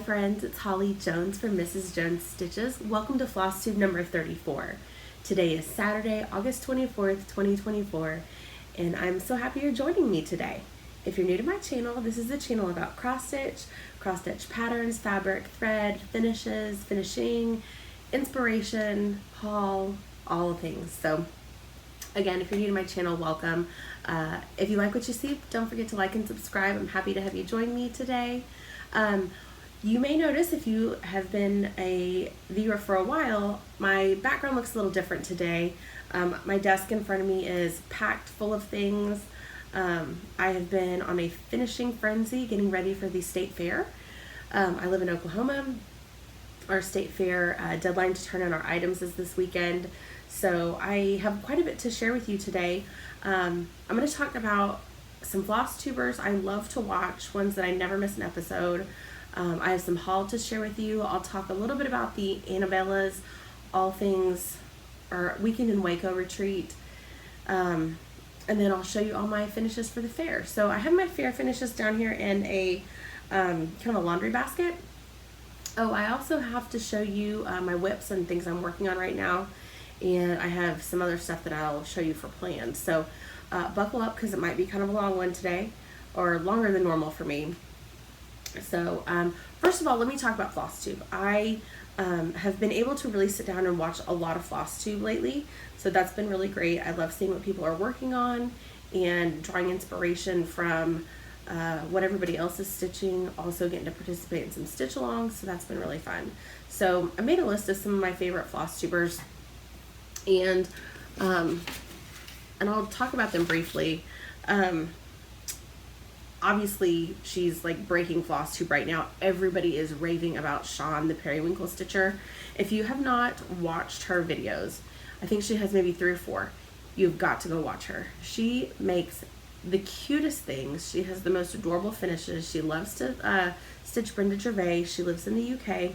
friends, it's Holly Jones from Mrs. Jones Stitches. Welcome to Flosstube number 34. Today is Saturday, August 24th, 2024, and I'm so happy you're joining me today. If you're new to my channel, this is a channel about cross-stitch patterns, fabric, thread, finishes, finishing, inspiration, haul, all things. So again, if you're new to my channel, welcome. If you like what you see, don't forget to like and subscribe. I'm happy to have you join me today. You may notice, if you have been a viewer for a while, my background looks a little different today. My desk in front of me is packed full of things. I have been on a finishing frenzy getting ready for the state fair. I live in Oklahoma. Our state fair deadline to turn in our items is this weekend. So I have quite a bit to share with you today. I'm going to talk about some Flosstubers I love to watch, ones that I never miss an episode. I have some haul to share with you. I'll talk a little bit about the Annabella's All Things or Weekend in Waco retreat. And then I'll show you all my finishes for the fair. So I have my fair finishes down here in a kind of a laundry basket. Oh, I also have to show you my whips and things I'm working on right now. And I have some other stuff that I'll show you for plans. So buckle up, because it might be kind of a long one today, or longer than normal for me. So first of all, let me talk about Flosstube. I have been able to really sit down and watch a lot of Flosstube lately. So that's been really great. I love seeing what people are working on and drawing inspiration from what everybody else is stitching, also getting to participate in some stitch alongs. So that's been really fun. So I made a list of some of my favorite Flosstubers, and I'll talk about them briefly. Obviously, she's like breaking Flosstube right now. Everybody is raving about Sean, the periwinkle stitcher. If you have not watched her videos, I think she has maybe 3 or 4. You've got to go watch her. She makes the cutest things. She has the most adorable finishes. She loves to stitch Brenda Gervais. She lives in the UK.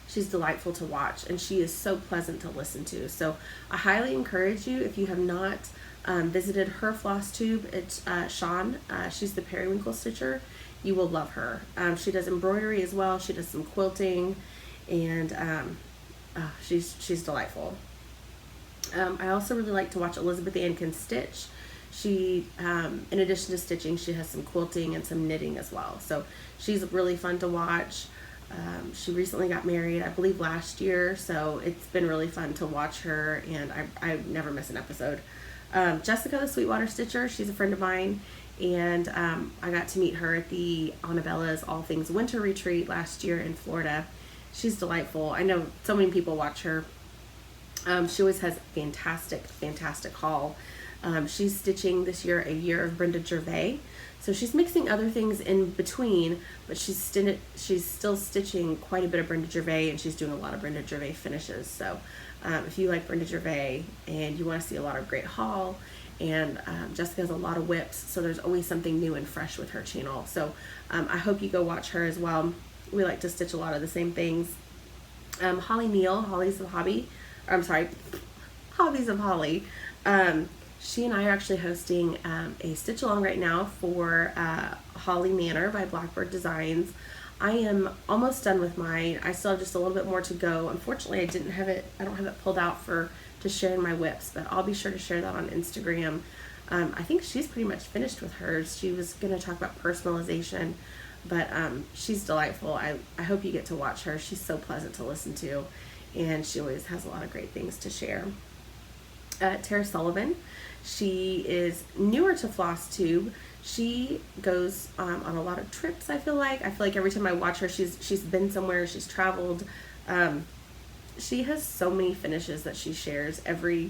She's delightful to watch, and she is so pleasant to listen to. So I highly encourage you, if you have not visited her Flosstube, it's Sean. She's the periwinkle stitcher. You will love her. She does embroidery as well. She does some quilting, and she's delightful. I also really like to watch Elizabeth Ann Can Stitch. She, in addition to stitching, she has some quilting and some knitting as well. So she's really fun to watch. She recently got married, I believe last year, so it's been really fun to watch her, and I never miss an episode. Jessica the Sweetwater Stitcher, she's a friend of mine, and I got to meet her at the Annabella's All Things Winter Retreat last year in Florida. She's delightful. I know so many people watch her. She always has fantastic haul. She's stitching this year a year of Brenda Gervais. So she's mixing other things in between, but she's still stitching quite a bit of Brenda Gervais, and she's doing a lot of Brenda Gervais finishes. So if you like Brenda Gervais and you want to see a lot of great haul, and Jessica has a lot of whips, so there's always something new and fresh with her channel. So I hope you go watch her as well. We like to stitch a lot of the same things. Holly Neal, Hobbies of Holly. She and I are actually hosting a stitch along right now for Holly Manor by Blackbird Designs. I am almost done with mine. I still have just a little bit more to go. Unfortunately, I don't have it pulled out to share in my whips, but I'll be sure to share that on Instagram. I think she's pretty much finished with hers. She was going to talk about personalization, but she's delightful. I hope you get to watch her. She's so pleasant to listen to, and she always has a lot of great things to share. Tara Sullivan, she is newer to Flosstube. She goes on a lot of trips. I feel like every time I watch her, she's been somewhere, she's traveled. She has so many finishes that she shares every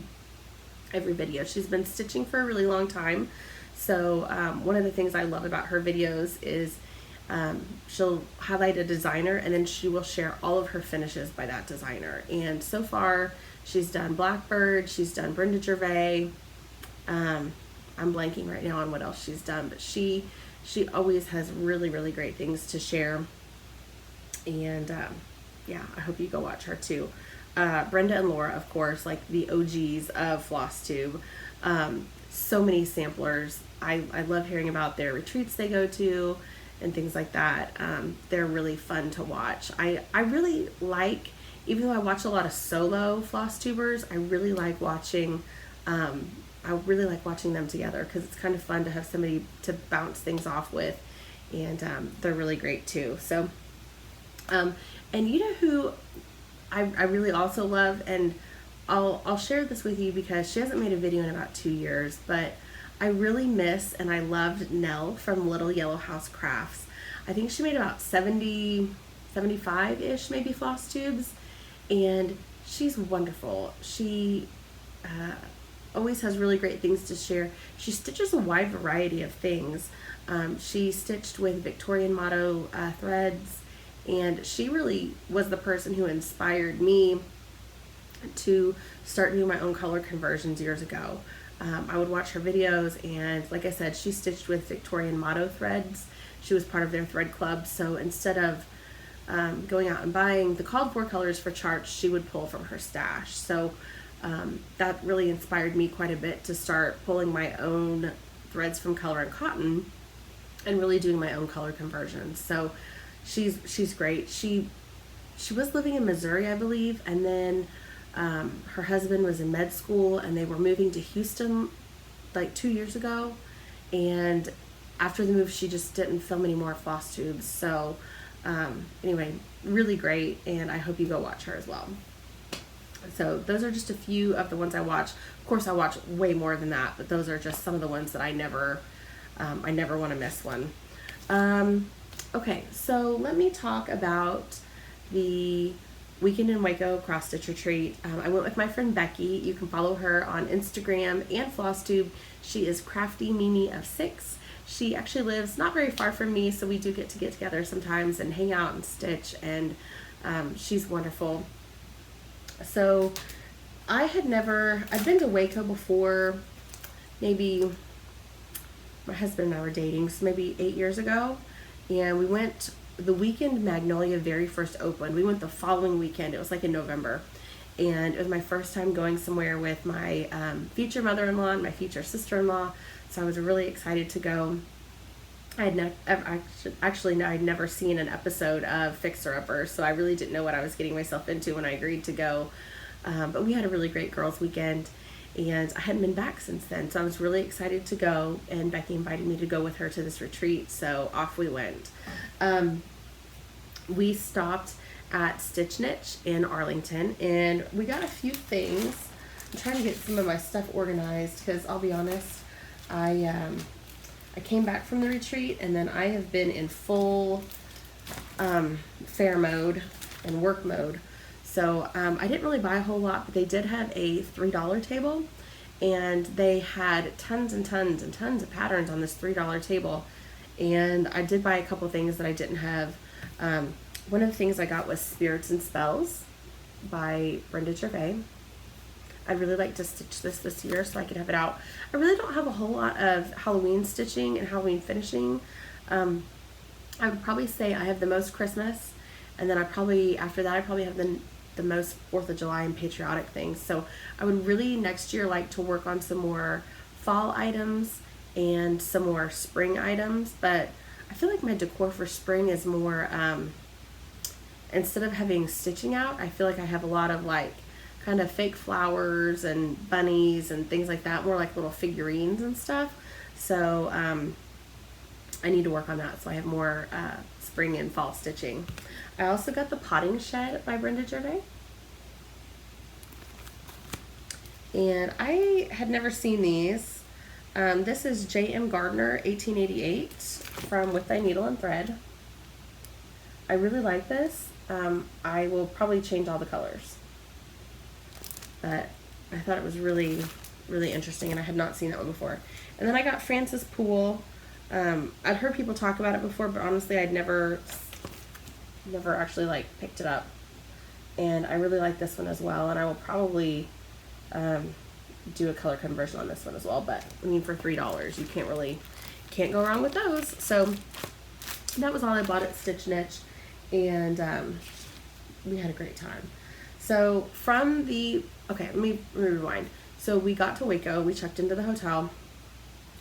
video. She's been stitching for a really long time. So one of the things I love about her videos is she'll highlight a designer, and then she will share all of her finishes by that designer. And so far, she's done Blackbird, she's done Brenda Gervais. I'm blanking right now on what else she's done, but she always has really great things to share. And yeah, I hope you go watch her too. Brenda and Laura, of course, like the OGs of Flosstube. So many samplers. I love hearing about their retreats they go to, and things like that. They're really fun to watch. I really like, even though I watch a lot of solo floss tubers, I really like watching them together because it's kind of fun to have somebody to bounce things off with, and they're really great too. So, and you know who I really also love, and I'll share this with you because she hasn't made a video in about 2 years, but I really miss and I loved Nell from Little Yellow House Crafts. I think she made about 75-ish maybe floss tubes, and she's wonderful. She always has really great things to share. She stitches a wide variety of things. She stitched with Victorian motto threads, and she really was the person who inspired me to start doing my own color conversions years ago. I would watch her videos, and like I said, she stitched with Victorian motto threads. She was part of their thread club, so instead of going out and buying the called for colors for charts, she would pull from her stash. So that really inspired me quite a bit to start pulling my own threads from Color and Cotton and really doing my own color conversions. So she's great. She was living in Missouri, I believe, and then her husband was in med school, and they were moving to Houston like 2 years ago, and after the move she just didn't film any more floss tubes. So anyway, really great, and I hope you go watch her as well. So those are just a few of the ones I watch. Of course I watch way more than that, but those are just some of the ones that I never want to miss one. Okay, so let me talk about the Weekend in Waco cross stitch retreat. I went with my friend Becky. You can follow her on Instagram and Flosstube. She is Crafty Mimi of 6. She actually lives not very far from me, so we do get together sometimes and hang out and stitch, and she's wonderful. So I'd been to Waco before, maybe my husband and I were dating, so maybe 8 years ago, and we went the weekend Magnolia very first opened. We went the following weekend. It was like in November, and it was my first time going somewhere with my future mother-in-law and my future sister-in-law, so I was really excited to go. I'd never seen an episode of Fixer Upper, so I really didn't know what I was getting myself into when I agreed to go, but we had a really great girls weekend, and I hadn't been back since then, so I was really excited to go, and Becky invited me to go with her to this retreat, so off we went. We stopped at Stitch Niche in Arlington, and we got a few things. I'm trying to get some of my stuff organized because I'll be honest, I came back from the retreat, and then I have been in full fair mode and work mode. So I didn't really buy a whole lot, but they did have a $3 table, and they had tons and tons and tons of patterns on this $3 table. And I did buy a couple things that I didn't have. One of the things I got was Spirits and Spells by Brenda Gervais. I'd really like to stitch this year so I could have it out. I really don't have a whole lot of Halloween stitching and Halloween finishing. I would probably say I have the most Christmas, and then after that I probably have the most 4th of July and patriotic things. So I would really next year like to work on some more fall items and some more spring items, but I feel like my decor for spring is more, instead of having stitching out, I feel like I have a lot of like kind of fake flowers and bunnies and things like that, more like little figurines and stuff. So I need to work on that so I have more spring and fall stitching. I also got the Potting Shed by Brenda Gervais, and I had never seen these. This is J.M. Gardner 1888 from With Thy Needle and Thread. I really like this. I will probably change all the colors, but I thought it was really, really interesting, and I had not seen that one before. And then I got Frances Poole. I'd heard people talk about it before, but honestly I'd never actually like picked it up, and I really like this one as well, and I will probably do a color conversion on this one as well. But I mean, for $3 you can't go wrong with those. So that was all I bought at Stitch Niche, and we had a great time. So let me rewind. So we got to Waco, we checked into the hotel,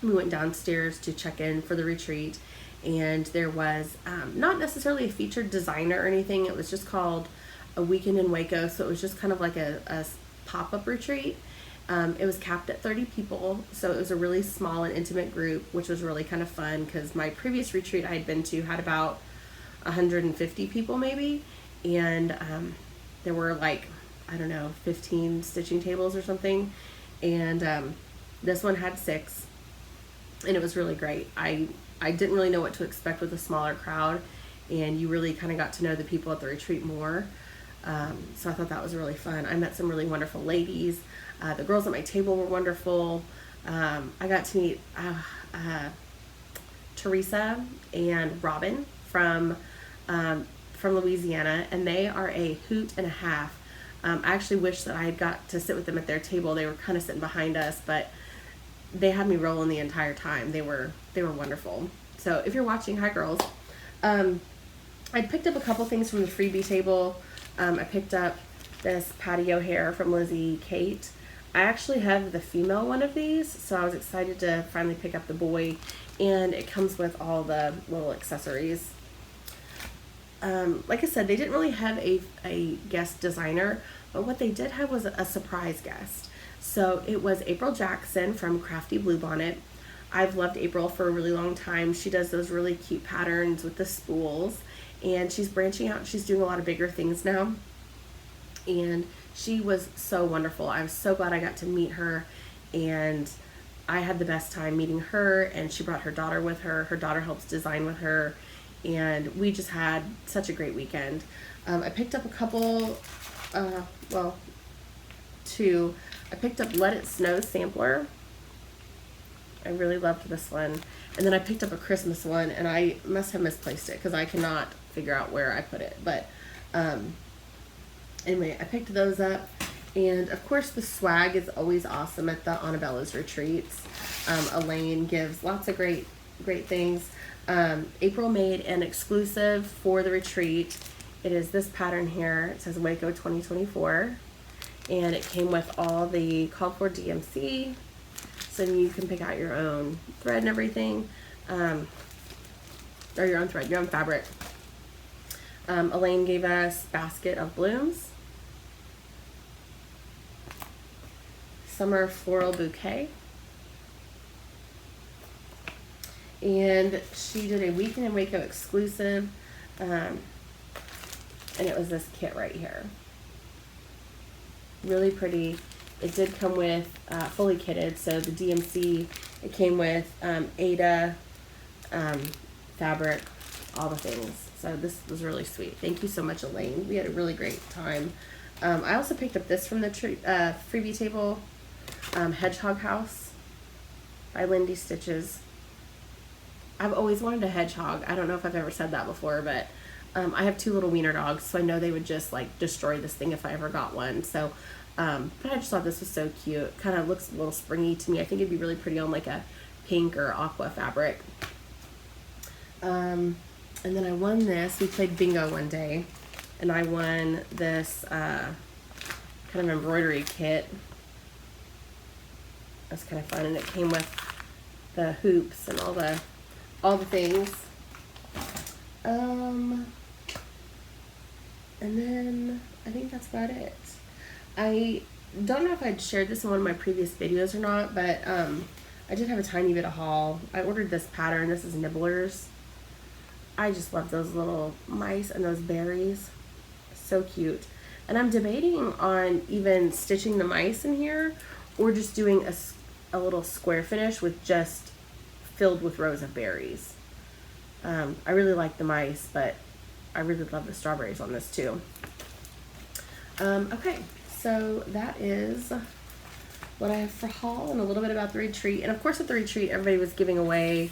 We went downstairs to check in for the retreat, and there was not necessarily a featured designer or anything. It was just called a weekend in Waco, so it was just kind of like a pop-up retreat. It was capped at 30 people, so it was a really small and intimate group, which was really kind of fun because my previous retreat I had been to had about 150 people maybe, and there were like, I don't know, 15 stitching tables or something, and this one had 6, and it was really great. I didn't really know what to expect with a smaller crowd, and you really kind of got to know the people at the retreat more. So I thought that was really fun. I met some really wonderful ladies. The girls at my table were wonderful. I got to meet Teresa and Robin from Louisiana, and they are a hoot and a half. I actually wish that I had got to sit with them at their table. They were kind of sitting behind us, but they had me rolling the entire time. They were wonderful. So if you're watching, hi girls. I picked up a couple things from the freebie table. I picked up this patio hair from Lizzie Kate. I actually have the female one of these, so I was excited to finally pick up the boy, and it comes with all the little accessories. Like I said, they didn't really have a guest designer, but what they did have was a surprise guest. So it was April Jackson from Crafty Bluebonnet. I've loved April for a really long time. She does those really cute patterns with the spools, and she's branching out. She's doing a lot of bigger things now, and she was so wonderful. I was so glad I got to meet her, and I had the best time meeting her, and she brought her daughter with her. Her daughter helps design with her, and we just had such a great weekend. I picked up a couple, two. I picked up Let It Snow sampler. I really loved this one. And then I picked up a Christmas one, and I must have misplaced it because I cannot figure out where I put it. But anyway, I picked those up. And of course, the swag is always awesome at the Annabella's retreats. Elaine gives lots of great things. April made an exclusive for the retreat. It is this pattern here. It says Waco 2024. And it came with all the called for DMC. So you can pick out your own thread and everything. Or your own thread, your own fabric. Elaine gave us Basket of Blooms. Summer Floral Bouquet. And she did a Weekend in Waco exclusive. And it was this kit right here. Really pretty. It did come with fully kitted, so the DMC, it came with Ada, fabric, all the things. So this was really sweet. Thank you so much, Elaine. We had a really great time. I also picked up this from the freebie table, Hedgehog House by Lindy Stitches. I've always wanted a hedgehog. I don't know if I've ever said that before, but I have 2 little wiener dogs, so I know they would just like destroy this thing if I ever got one. So, but I just thought this was so cute. Kind of looks a little springy to me. I think it'd be really pretty on like a pink or aqua fabric. And then I won this. We played bingo one day, and I won this kind of embroidery kit. That's kind of fun, and it came with the hoops and all the things. And then I think that's about it. I don't know if I'd shared this in one of my previous videos or not, but I did have a tiny bit of haul. I ordered this pattern. This is Nibblers. I just love those little mice and those berries. So cute. And I'm debating on even stitching the mice in here or just doing a little square finish with just filled with rows of berries. I really like the mice, but I really love the strawberries on this too. Okay, so that is what I have for haul and a little bit about the retreat. And of course at the retreat, everybody was giving away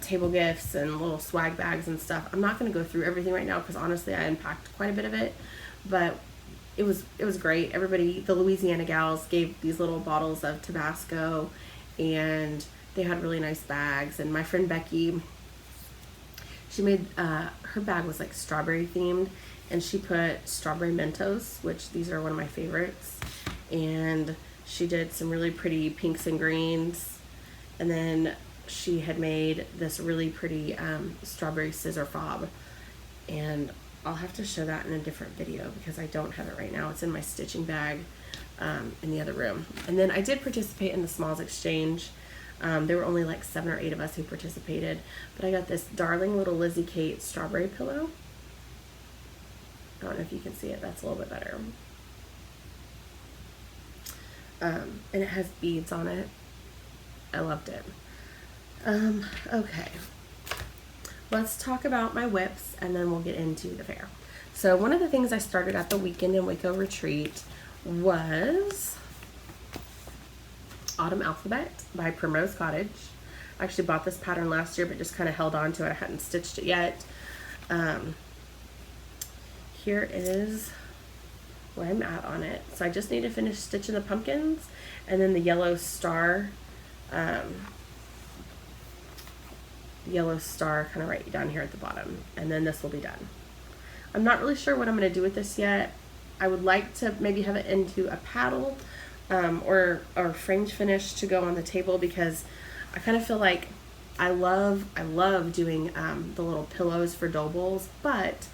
table gifts and little swag bags and stuff. I'm not going to go through everything right now because honestly I unpacked quite a bit of it, but it was great. Everybody, the Louisiana gals gave these little bottles of Tabasco, and they had really nice bags. And my friend Becky, she made, her bag was like strawberry themed, and she put strawberry Mentos, which these are one of my favorites. And she did some really pretty pinks and greens. And then she had made this really pretty strawberry scissor fob, and I'll have to show that in a different video because I don't have it right now. It's in my stitching bag in the other room. And then I did participate in the Smalls Exchange. There were only like 7 or 8 of us who participated, but I got this darling little Lizzie Kate strawberry pillow. I don't know if you can see it. That's a little bit better. And it has beads on it. I loved it. Okay. Let's talk about my whips and then we'll get into the fair. So one of the things I started at the Weekend in Waco retreat was Autumn Alphabet by Primrose Cottage. I actually bought this pattern last year but just kind of held on to it. I hadn't stitched it yet. Here is where I'm at on it. So I just need to finish stitching the pumpkins and then the yellow star kind of right down here at the bottom, and then this will be done. I'm not really sure what I'm going to do with this yet. I would like to maybe have it into a paddle or fringe finish to go on the table, because I kind of feel like I love doing the little pillows for dough bowls, but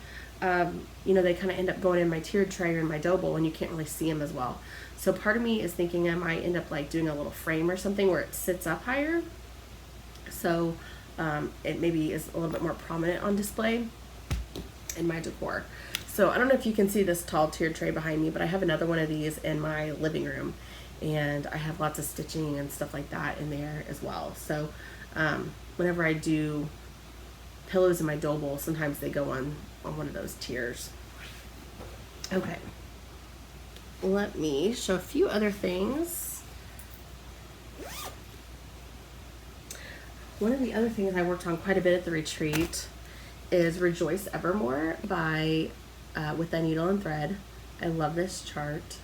you know, they kind of end up going in my tiered tray or in my dough bowl and you can't really see them as well. So part of me is thinking I might end up like doing a little frame or something where it sits up higher, so it maybe is a little bit more prominent on display in my decor. So I don't know if you can see this tall tiered tray behind me, but I have another one of these in my living room, and I have lots of stitching and stuff like that in there as well. So whenever I do pillows in my dough bowl, sometimes they go on one of those tiers. Okay, let me show a few other things. One of the other things I worked on quite a bit at the retreat is Rejoice Evermore by With Thy Needle and Thread. I love this chart,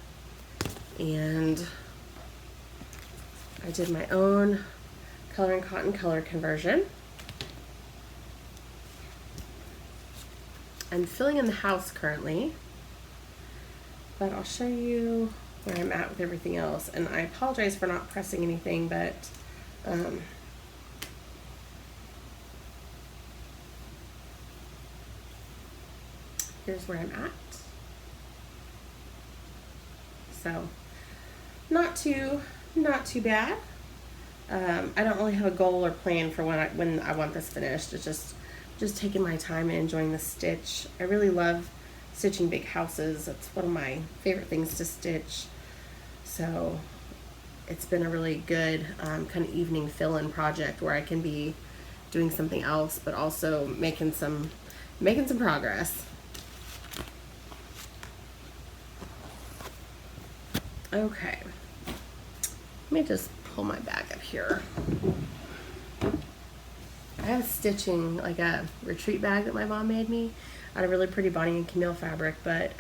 and I did my own color and cotton color conversion. I'm filling in the house currently, but I'll show you where I'm at with everything else. And I apologize for not pressing anything, but here's where I'm at. So not too bad. I don't really have a goal or plan for when I want this finished. It's just taking my time and enjoying the stitch. I really love stitching big houses. It's one of my favorite things to stitch. So it's been a really good kind of evening fill-in project where I can be doing something else but also making some progress. Okay, let me just pull my bag up here. I have stitching like a retreat bag that my mom made me out of really pretty Bonnie and Camille fabric, but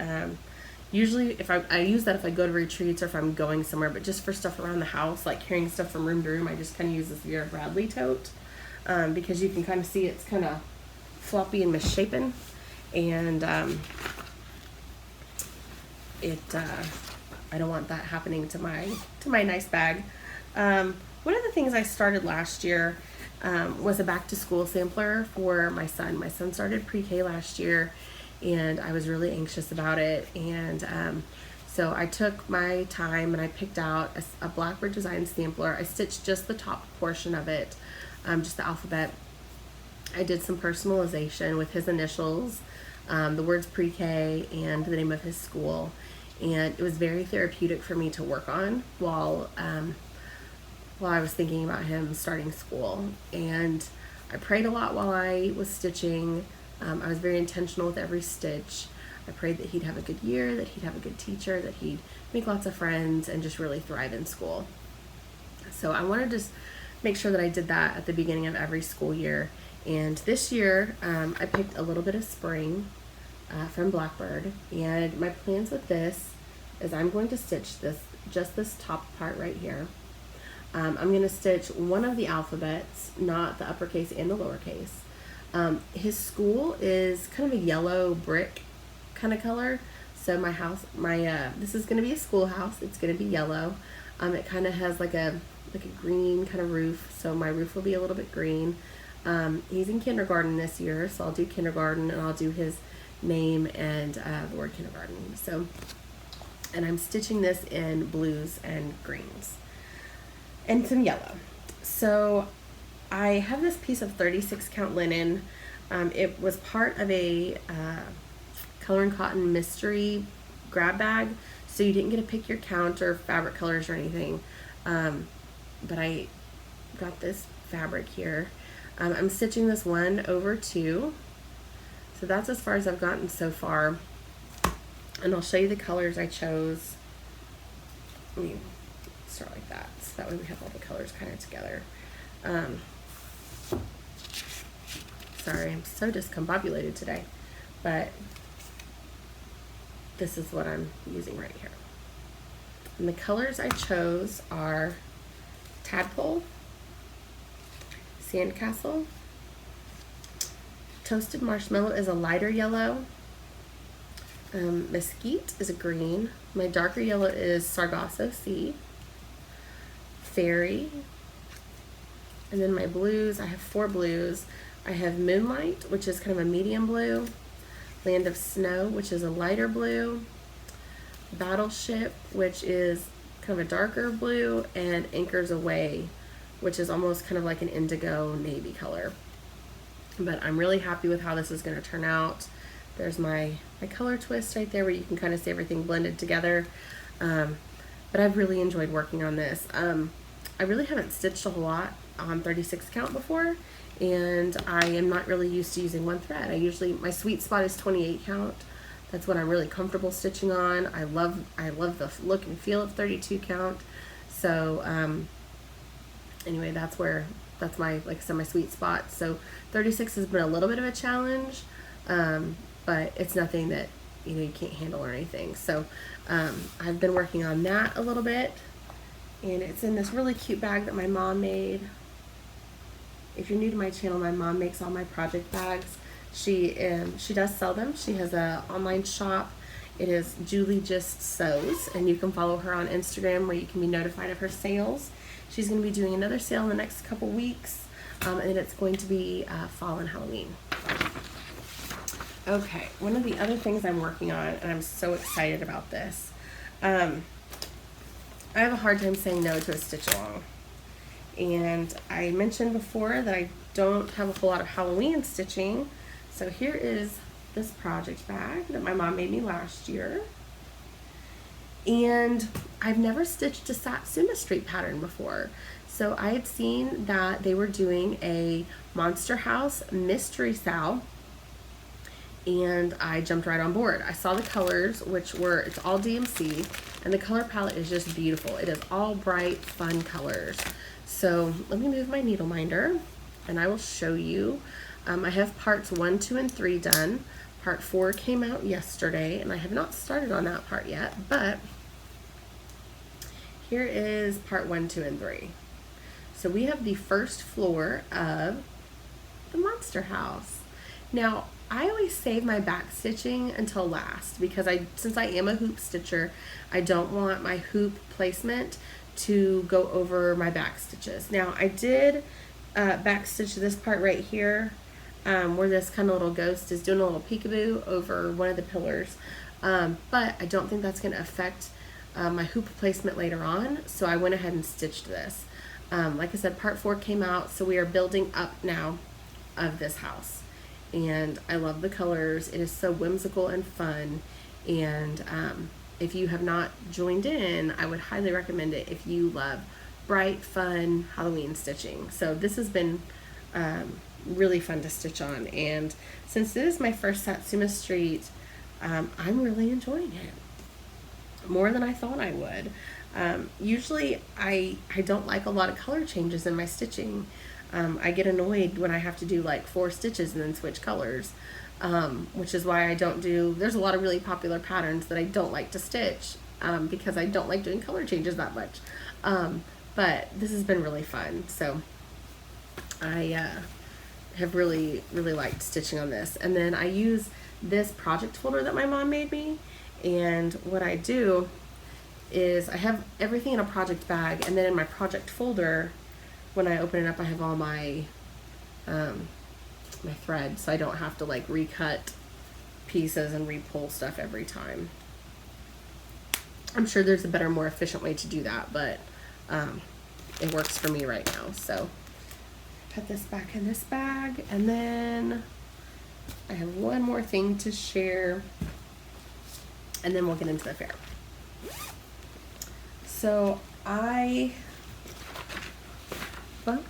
usually if I use that if I go to retreats or if I'm going somewhere, but just for stuff around the house, like carrying stuff from room to room, I just kind of use this Vera Bradley tote because you can kind of see it's kind of floppy and misshapen, and I don't want that happening to my nice bag. One of the things I started last year was a back to school sampler for my son. My son started pre-K last year, and I was really anxious about it. And so I took my time and I picked out a Blackbird design sampler. I stitched just the top portion of it, just the alphabet. I did some personalization with his initials, the words pre-K, and the name of his school. And it was very therapeutic for me to work on while I was thinking about him starting school. And I prayed a lot while I was stitching. I was very intentional with every stitch. I prayed that he'd have a good year, that he'd have a good teacher, that he'd make lots of friends and just really thrive in school. So I wanted to just make sure that I did that at the beginning of every school year. And this year I picked a little bit of spring from Blackbird, and my plans with this is I'm going to stitch just this top part right here. I'm going to stitch one of the alphabets, not the uppercase and the lowercase. His school is kind of a yellow brick kind of color, so this is going to be a schoolhouse. It's going to be yellow. It kind of has like a like a green kind of roof, so my roof will be a little bit green. He's in kindergarten this year, so I'll do kindergarten, and I'll do his name and the word kindergarten. So, and I'm stitching this in blues and greens and some yellow. So I have this piece of 36 count linen. It was part of a Color and Cotton mystery grab bag, so you didn't get to pick your count or fabric colors or anything. But I got this fabric here. I'm stitching this 1/2, so that's as far as I've gotten so far, and I'll show you the colors I chose. Let me start like that, so that way we have all the colors kind of together. Sorry, I'm so discombobulated today, but this is what I'm using right here. And the colors I chose are Tadpole, Sandcastle, Toasted Marshmallow is a lighter yellow, Mesquite is a green, my darker yellow is Sargasso Sea, Fairy, and then my blues, I have 4 blues. I have Moonlight, which is kind of a medium blue, Land of Snow, which is a lighter blue, Battleship, which is kind of a darker blue, and Anchors Away, which is almost kind of like an indigo navy color. But I'm really happy with how this is going to turn out. There's my color twist right there where you can kind of see everything blended together. But I've really enjoyed working on this. I really haven't stitched a whole lot on 36 count before, and I am not really used to using one thread. My sweet spot is 28 count. That's what I'm really comfortable stitching on. I love the look and feel of 32 count. So anyway, that's my, like I said, my sweet spot. So 36 has been a little bit of a challenge, but it's nothing that you can't handle or anything. So I've been working on that a little bit, and it's in this really cute bag that my mom made. If you're new to my channel, my mom makes all my project bags. She does sell them. She has an online shop. It is Julie Just Sews, and you can follow her on Instagram where you can be notified of her sales. She's going to be doing another sale in the next couple weeks, and it's going to be fall and Halloween. Okay, one of the other things I'm working on, and I'm so excited about this, I have a hard time saying no to a stitch along. And I mentioned before that I don't have a whole lot of Halloween stitching. So here is this project bag that my mom made me last year. And I've never stitched a Satsuma street pattern before. So I had seen that they were doing a Monster House mystery sal, and I jumped right on board. I saw the colors, it's all DMC, and the color palette is just beautiful. It is all bright, fun colors. So let me move my needle minder, and I will show you. I have parts 1, 2, and 3 done. Part 4 came out yesterday, and I have not started on that part yet, but here is part 1, 2, and 3. So we have the first floor of the Monster House. Now, I always save my back stitching until last because since I am a hoop stitcher, I don't want my hoop placement to go over my back stitches. Now, I did back stitch this part right here, where this kind of little ghost is doing a little peekaboo over one of the pillars, but I don't think that's going to affect my hoop placement later on, so I went ahead and stitched this. Like I said, part 4 came out, so we are building up now of this house, and I love the colors. It is so whimsical and fun, and if you have not joined in, I would highly recommend it if you love bright, fun Halloween stitching. So this has been really fun to stitch on, and since this is my first Satsuma Street, I'm really enjoying it more than I thought I would. Usually I don't like a lot of color changes in my stitching. I get annoyed when I have to do like 4 stitches and then switch colors, which is why I don't there's a lot of really popular patterns that I don't like to stitch because I don't like doing color changes that much. But this has been really fun, so I have really liked stitching on this. And then I use this project folder that my mom made me, and what I do is I have everything in a project bag, and then in my project folder, when I open it up, I have all my my thread, so I don't have to like recut pieces and re-pull stuff every time. I'm sure there's a better, more efficient way to do that, but it works for me right now. So put this back in this bag, and then I have one more thing to share, and then we'll get into the fair. So well,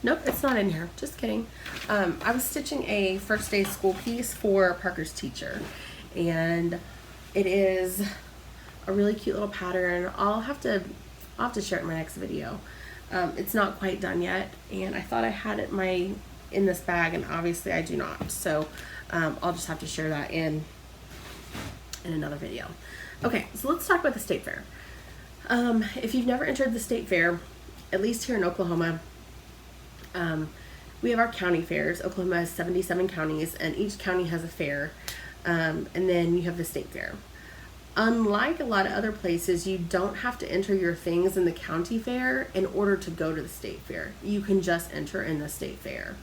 nope, it's not in here. Just kidding. I was stitching a first day school piece for Parker's teacher, and it is a really cute little pattern. I'll have to share it in my next video. It's not quite done yet, and I thought I had it in this bag, and obviously I do not. So I'll just have to share that in another video. Okay, so let's talk about the state fair. If you've never entered the state fair, at least here in Oklahoma, we have our county fairs. Oklahoma has 77 counties, and each county has a fair, and then you have the state fair. Unlike a lot of other places, you don't have to enter your things in the county fair in order to go to the state fair. You can just enter in the state fair.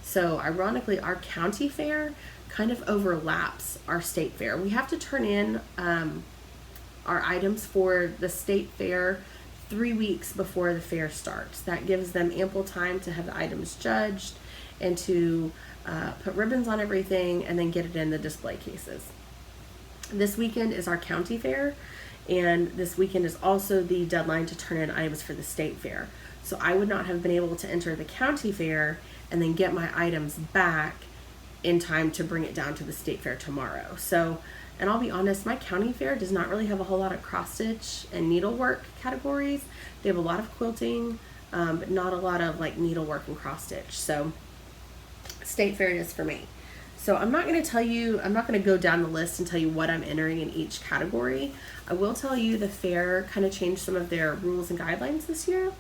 So ironically, our county fair kind of overlaps our state fair. We have to turn in our items for the state fair 3 weeks before the fair starts. That gives them ample time to have the items judged and to put ribbons on everything and then get it in the display cases. This weekend is our county fair, and this weekend is also the deadline to turn in items for the state fair. So I would not have been able to enter the county fair and then get my items back in time to bring it down to the state fair tomorrow. So, and I'll be honest, my county fair does not really have a whole lot of cross stitch and needlework categories. They have a lot of quilting, but not a lot of like needlework and cross stitch. So state fair it is for me. So I'm not going to go down the list and tell you what I'm entering in each category. I will tell you the fair kind of changed some of their rules and guidelines this year.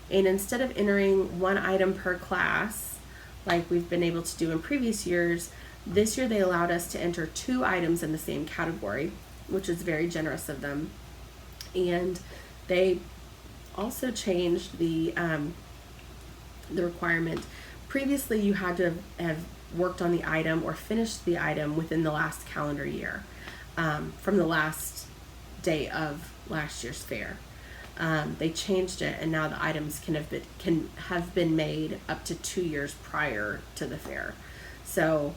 And instead of entering one item per class, like we've been able to do in previous years, this year they allowed us to enter 2 items in the same category, which is very generous of them. And they also changed the requirement. Previously, you had to have worked on the item or finished the item within the last calendar year, from the last day of last year's fair. They changed it, and now the items can have been made up to 2 years prior to the fair. So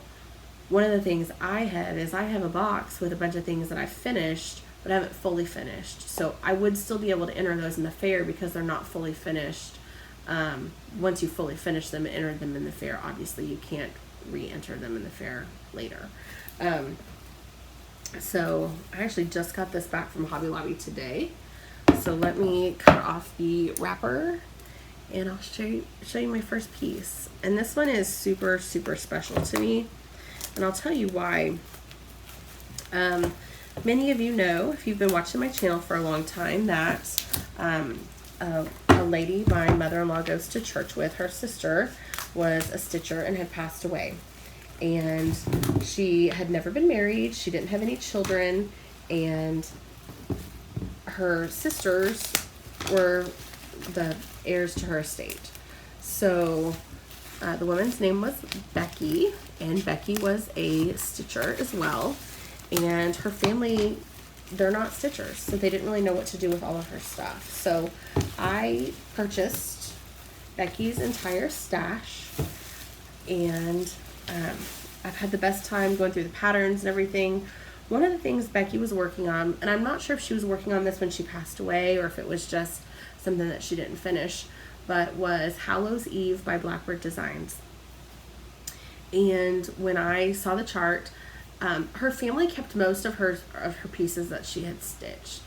one of the things I have a box with a bunch of things that I've finished, but I haven't fully finished. So I would still be able to enter those in the fair because they're not fully finished. Once you fully finish them and enter them in the fair, obviously you can't re-enter them in the fair later. So I actually just got this back from Hobby Lobby today. So let me cut off the wrapper and I'll show you my first piece. And this one is super, super special to me. And I'll tell you why. Many of you know, if you've been watching my channel for a long time, that a lady my mother-in-law goes to church with, her sister, was a stitcher and had passed away. And she had never been married, she didn't have any children, and her sisters were the heirs to her estate. So the woman's name was Becky, and Becky was a stitcher as well. And her family, they're not stitchers, so they didn't really know what to do with all of her stuff. So I purchased Becky's entire stash, and I've had the best time going through the patterns and everything. One of the things Becky was working on, and I'm not sure if she was working on this when she passed away or if it was just something that she didn't finish, but was Hallows Eve by Blackbird Designs. And when I saw the chart, her family kept most of her pieces that she had stitched.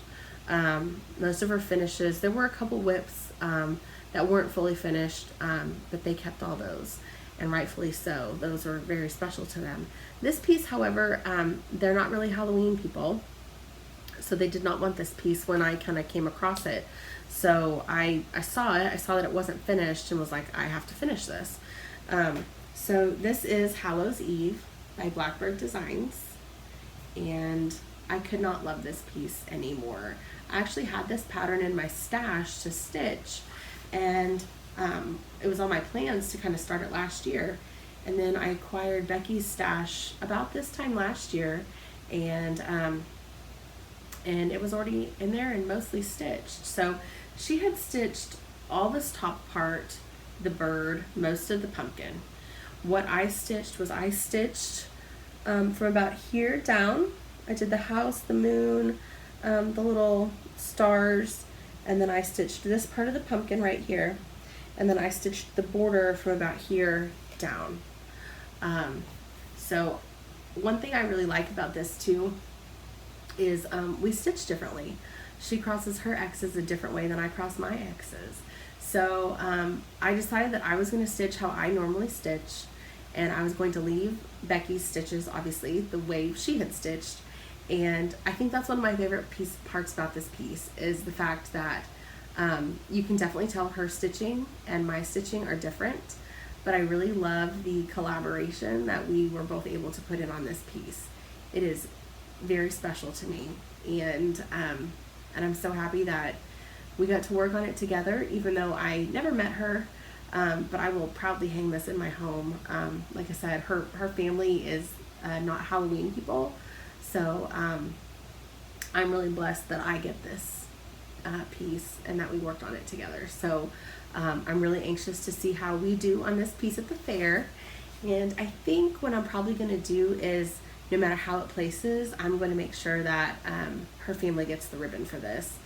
Most of her finishes. There were a couple whips that weren't fully finished, but they kept all those, and rightfully so. Those were very special to them. This piece, however, they're not really Halloween people, so they did not want this piece when I kind of came across it. So I saw it. I saw that it wasn't finished and was like, I have to finish this. So this is Hallows Eve by Blackbird Designs, and I could not love this piece anymore. I actually had this pattern in my stash to stitch, and it was on my plans to kind of start it last year. And then I acquired Becky's stash about this time last year, and it was already in there and mostly stitched. So she had stitched all this top part, the bird, most of the pumpkin. What I stitched was from about here down. I did the house, the moon, the little stars, and then I stitched this part of the pumpkin right here, and then I stitched the border from about here down. So one thing I really like about this too is we stitch differently. She crosses her X's a different way than I cross my X's. So I decided that I was going to stitch how I normally stitch, and I was going to leave Becky's stitches, obviously, the way she had stitched. And I think that's one of my favorite parts about this piece is the fact that you can definitely tell her stitching and my stitching are different, but I really love the collaboration that we were both able to put in on this piece. It is very special to me, and I'm so happy that we got to work on it together, even though I never met her, but I will proudly hang this in my home. Like I said, her family is not Halloween people, so I'm really blessed that I get this piece and that we worked on it together. So I'm really anxious to see how we do on this piece at the fair, and I think what I'm probably going to do is, no matter how it places, I'm going to make sure that her family gets the ribbon for this.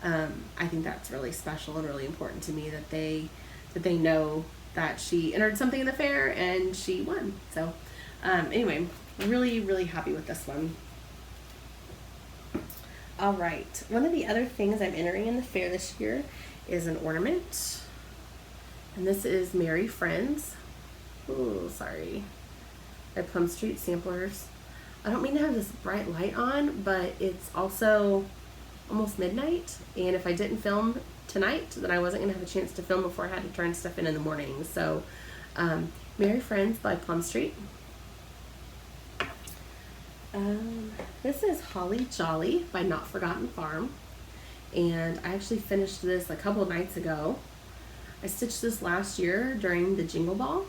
I think that's really special and really important to me that they know that she entered something in the fair and she won. So anyway, really happy with this one. All right, one of the other things I'm entering in the fair this year is an ornament, and this is Merry Friends. Ooh, sorry. By Plum Street Samplers. I don't mean to have this bright light on, but it's also almost midnight, and if I didn't film tonight, then I wasn't going to have a chance to film before I had to turn stuff in the morning. So Merry Friends by Plum Street. This is Holly Jolly by Not Forgotten Farm, and I actually finished this a couple nights ago. I stitched this last year during the Jingle Ball,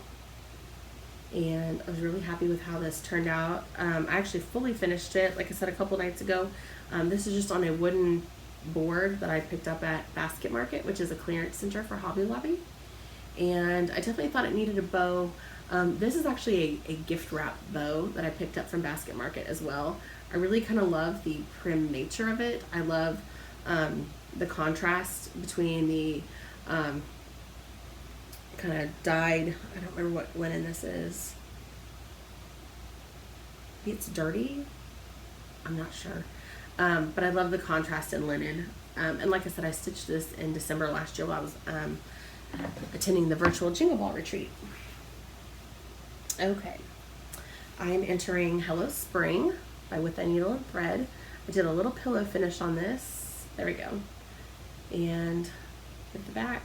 and I was really happy with how this turned out. I actually fully finished it, like I said, a couple nights ago. This is just on a wooden board that I picked up at Basket Market, which is a clearance center for Hobby Lobby, and I definitely thought it needed a bow. This is actually a gift wrap bow that I picked up from Basket Market as well. I really kind of love the prim nature of it. I love the contrast between the kind of dyed, I don't remember what linen this is. Maybe it's dirty? I'm not sure. But I love the contrast in linen. And like I said, I stitched this in December last year while I was attending the virtual Jingle Ball retreat. Okay, I'm entering Hello Spring by With a Needle and Thread. I did a little pillow finish on this. There we go. And at the back,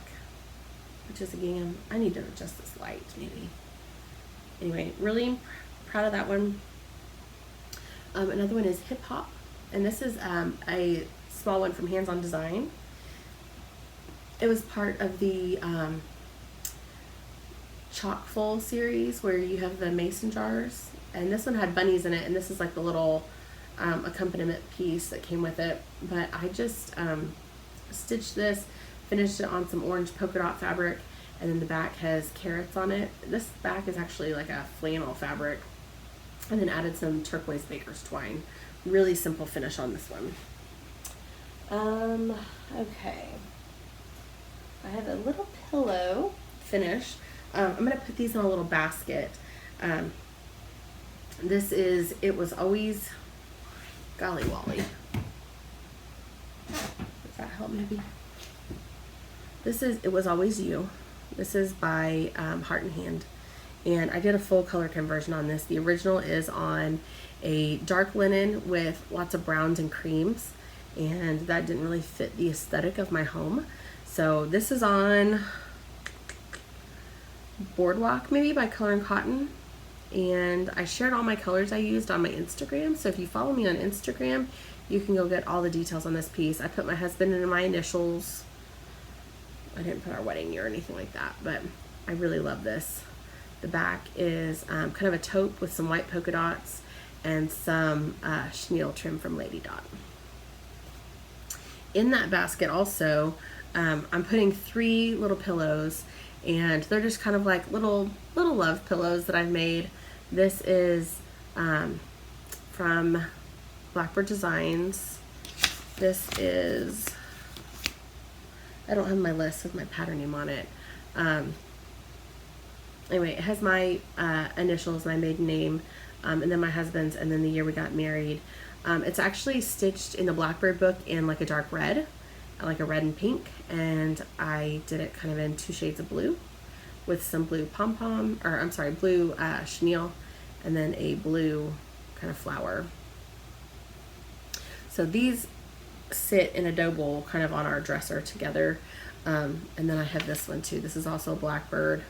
which is, again, I need to adjust this light maybe. Anyway, really proud of that one. Another one is Hip Hop, and this is a small one from Hands On Design. It was part of the chock full series where you have the mason jars, and this one had bunnies in it, and this is like the little accompaniment piece that came with it. But I just stitched this, finished it on some orange polka dot fabric, and then the back has carrots on it. This back is actually like a flannel fabric, and then added some turquoise baker's twine. Really simple finish on this one. Okay, I have a little pillow finish. I'm going to put these in a little basket. This is It Was Always, golly Wally. Does that help maybe? This is It Was Always You. This is by Heart and Hand. And I did a full color conversion on this. The original is on a dark linen with lots of browns and creams, and that didn't really fit the aesthetic of my home. So this is on Boardwalk maybe by Color and Cotton, and I shared all my colors I used on my Instagram. So if you follow me on Instagram, you can go get all the details on this piece. I put my husband and my initials. I didn't put our wedding year or anything like that, but I really love this. The back is kind of a taupe with some white polka dots and some chenille trim from Lady Dot. In that basket also, I'm putting 3 little pillows, and they're just kind of like little love pillows that I've made. This is from Blackbird Designs. This is, I don't have my list with my pattern name on it. Anyway, it has my initials, my maiden name, and then my husband's, and then the year we got married. It's actually stitched in the Blackbird book in like a dark red, like a red and pink, and I did it kind of in 2 shades of blue with some blue pom-pom, or I'm sorry, blue chenille, and then a blue kind of flower. So these sit in a dough bowl kind of on our dresser together. And then I have this one too. This is also a Blackbird,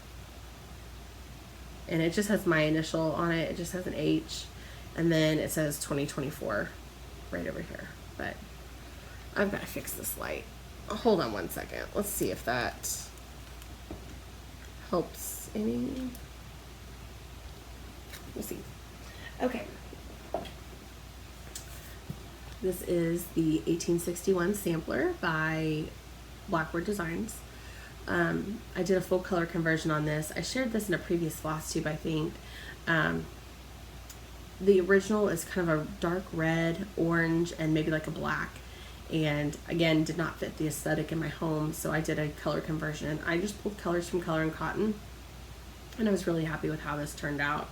and it just has my initial on it. It just has an H, and then it says 2024 right over here. But I've got to fix this light. Hold on one second. Let's see if that helps any. We'll see. Okay. This is the 1861 sampler by Blackbird Designs. I did a full color conversion on this. I shared this in a previous Flosstube, I think. The original is kind of a dark red, orange, and maybe like a black. And again, did not fit the aesthetic in my home, so I did a color conversion. I just pulled colors from Color and Cotton, and I was really happy with how this turned out.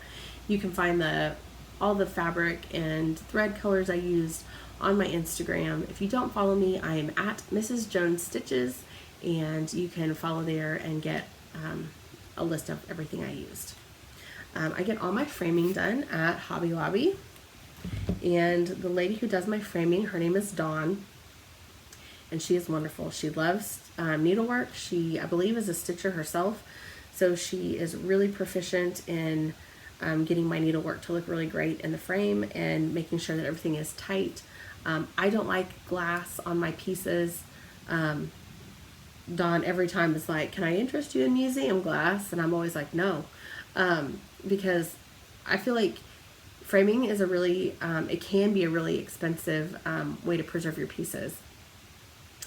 You can find all the fabric and thread colors I used on my Instagram. If you don't follow me, I am at Mrs. Jones Stitches, and you can follow there and get a list of everything I used. I get all my framing done at Hobby Lobby, and the lady who does my framing, her name is Dawn, and she is wonderful. She loves needlework. She, I believe, is a stitcher herself, so she is really proficient in getting my needlework to look really great in the frame and making sure that everything is tight. I don't like glass on my pieces. Dawn every time is like, can I interest you in museum glass? And I'm always like, no, because I feel like framing is a really, it can be a really expensive way to preserve your pieces.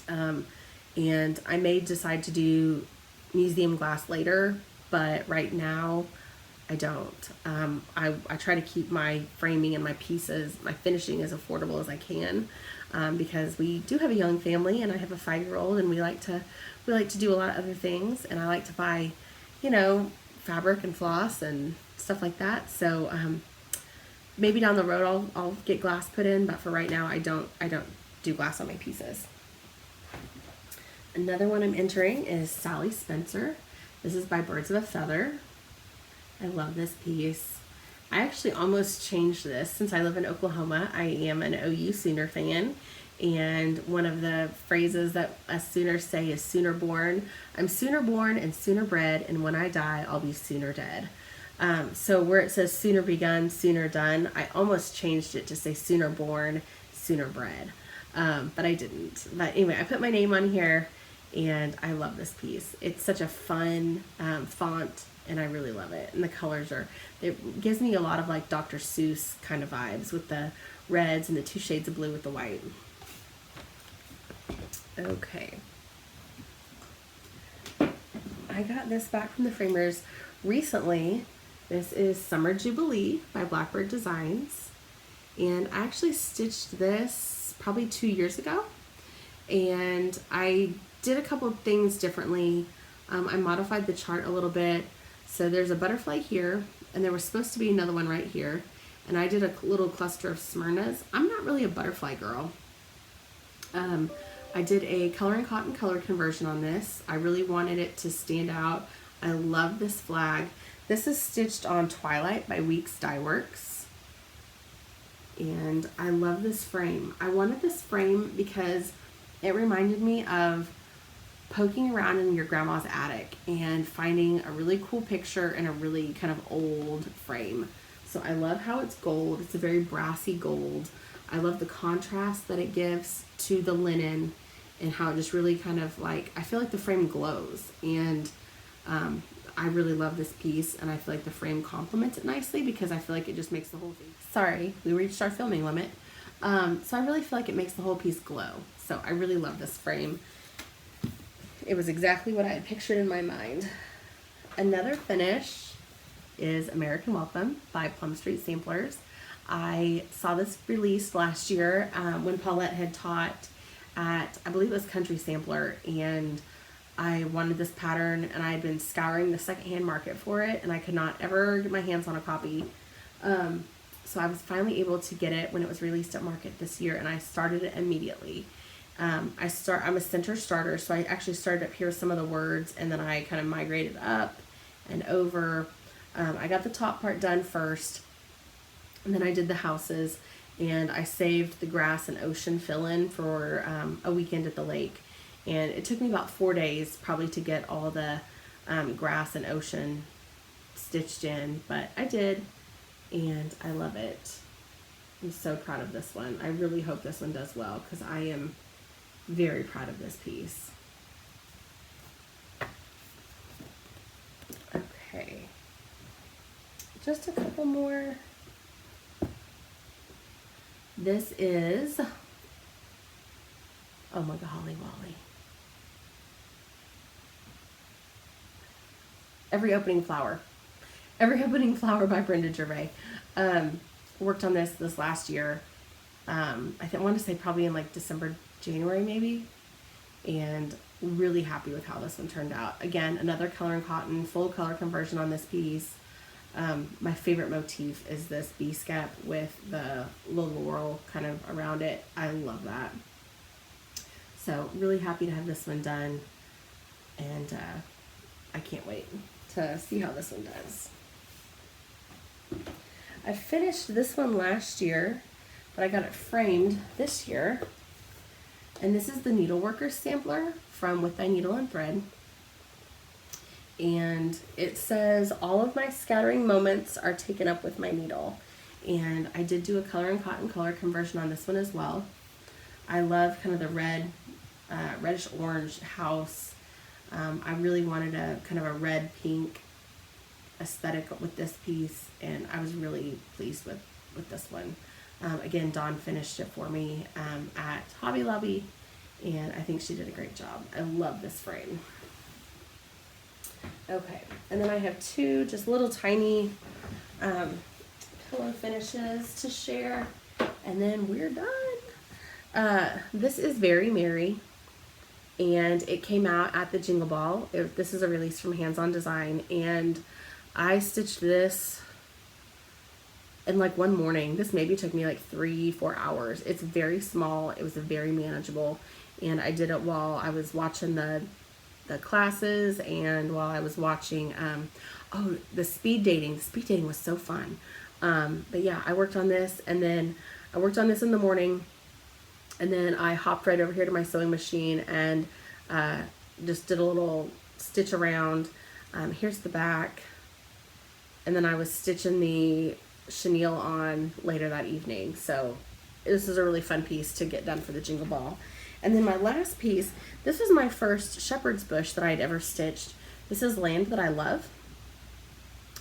And I may decide to do museum glass later, but right now I don't. I try to keep my framing and my pieces, my finishing as affordable as I can, because we do have a young family, and I have a 5-year-old, and we like to do a lot of other things, and I like to buy, you know, fabric and floss and stuff like that. So maybe down the road I'll get glass put in, but for right now I don't do glass on my pieces. Another one I'm entering is Sally Spencer. This is by Birds of a Feather. I love this piece. I actually almost changed this. Since I live in Oklahoma, I am an OU Sooner fan, and one of the phrases that us Sooners say is Sooner born. I'm sooner born and sooner bred, and when I die, I'll be sooner dead. So where it says sooner begun, sooner done, I almost changed it to say sooner born, sooner bred, but I didn't. But anyway, I put my name on here, and I love this piece. It's such a fun font, and I really love it. And the colors it gives me a lot of like Dr. Seuss kind of vibes with the reds and the 2 shades of blue with the white. Okay. I got this back from the framers recently. This is Summer Jubilee by Blackbird Designs. And I actually stitched this probably 2 years ago. And I did a couple of things differently. I modified the chart a little bit. So there's a butterfly here, and there was supposed to be another one right here. And I did a little cluster of Smyrnas. I'm not really a butterfly girl. I did a Color and Cotton color conversion on this. I really wanted it to stand out. I love this flag. This is stitched on Twilight by Weeks Dye Works. And I love this frame. I wanted this frame because it reminded me of poking around in your grandma's attic and finding a really cool picture in a really kind of old frame. So I love how it's gold. It's a very brassy gold. I love the contrast that it gives to the linen and how it just really kind of like, I feel like the frame glows. And I really love this piece, and I feel like the frame complements it nicely because I feel like it just makes the whole thing. Sorry, we reached our filming limit. So I really feel like it makes the whole piece glow. So I really love this frame. It was exactly what I had pictured in my mind. Another finish is American Welcome by Plum Street Samplers. I saw this released last year when Paulette had taught at, I believe it was Country Sampler, and I wanted this pattern, and I had been scouring the secondhand market for it, and I could not ever get my hands on a copy. So I was finally able to get it when it was released at market this year, and I started it immediately. I'm a center starter, so I actually started up here with some of the words, and then I kind of migrated up and over. I got the top part done first, and then I did the houses, and I saved the grass and ocean fill-in for a weekend at the lake. And it took me about 4 days probably to get all the grass and ocean stitched in, but I did, and I love it. I'm so proud of this one. I really hope this one does well because I am very proud of this piece. Okay, just a couple more. This is, oh my golly Wally. Every Opening Flower. Every Opening Flower by Brenda Gervais. Worked on this last year. I want to say probably in like December, January maybe. And really happy with how this one turned out. Again, another color and cotton, full color conversion on this piece. My favorite motif is this bee scap with the little laurel kind of around it. I love that. So really happy to have this one done. And I can't wait to see how this one does. I finished this one last year, but I got it framed this year. And this is the Needleworker Sampler from With Thy Needle and Thread. And it says, all of my scattering moments are taken up with my needle. And I did do a color and cotton color conversion on this one as well. I love kind of the red, reddish orange house. I really wanted a kind of a red pink aesthetic with this piece, and I was really pleased with this one. Again, Dawn finished it for me at Hobby Lobby, and I think she did a great job. I love this frame. Okay, and then I have two just little tiny pillow finishes to share, and then we're done. This is Very Merry, and it came out at the Jingle Ball. This is a release from Hands On Design, and I stitched this in like one morning. This maybe took me like 3-4 hours. It's very small. It was very manageable, and I did it while I was watching the classes and while I was watching the speed dating. The speed dating was so fun. But yeah, I worked on this, and then I worked on this in the morning, and then I hopped right over here to my sewing machine and just did a little stitch around. Here's the back, and then I was stitching the chenille on later that evening. So this is a really fun piece to get done for the Jingle Ball. And then my last piece, this was my first shepherd's bush that I had ever stitched. This is Land That I Love.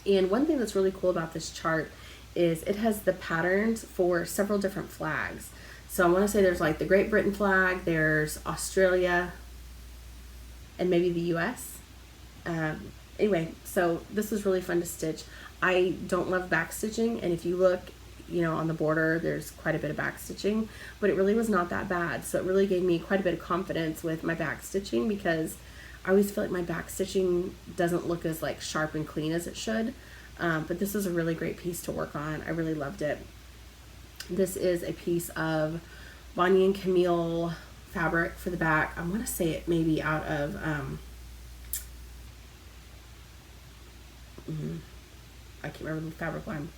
And one thing that's really cool about this chart is it has the patterns for several different flags. So I want to say there's like the Great Britain flag, there's Australia, and maybe the US. Anyway, so this was really fun to stitch. I don't love back stitching, and if you look, you know, on the border, there's quite a bit of back stitching, but it really was not that bad. So it really gave me quite a bit of confidence with my back stitching, because I always feel like my back stitching doesn't look as like sharp and clean as it should. But this is a really great piece to work on. I really loved it. This is a piece of Bonnie and Camille fabric for the back. I want to say it may be out of I can't remember the fabric line.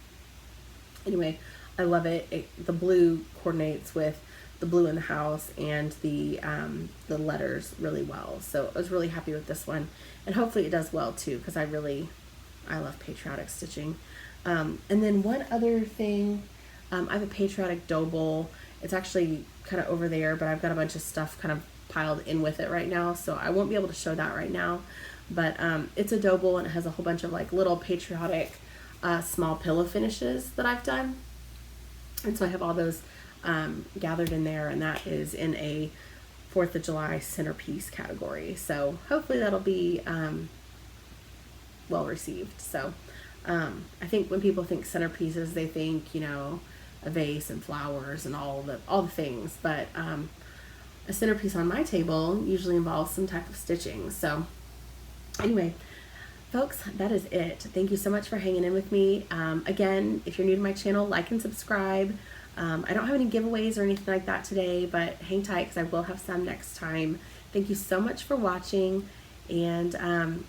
Anyway, I love it. The blue coordinates with the blue in the house and the letters really well. So I was really happy with this one, and hopefully it does well too, because I love patriotic stitching. And then one other thing, I have a patriotic dough bowl. It's actually kind of over there, but I've got a bunch of stuff kind of piled in with it right now, so I won't be able to show that right now. But it's a dough bowl, and it has a whole bunch of like little patriotic small pillow finishes that I've done. And so I have all those gathered in there, and that is in a 4th of July centerpiece category. So hopefully that'll be well received. So I think when people think centerpieces, they think, you know, a vase and flowers and all the things, but a centerpiece on my table usually involves some type of stitching. So anyway, folks, that is it. Thank you so much for hanging in with me. Again, if you're new to my channel, like and subscribe. I don't have any giveaways or anything like that today, but hang tight because I will have some next time. Thank you so much for watching, and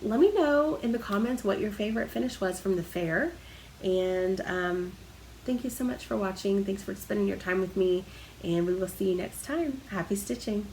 let me know in the comments what your favorite finish was from the fair. And thank you so much for watching. Thanks for spending your time with me, and we will see you next time. Happy stitching.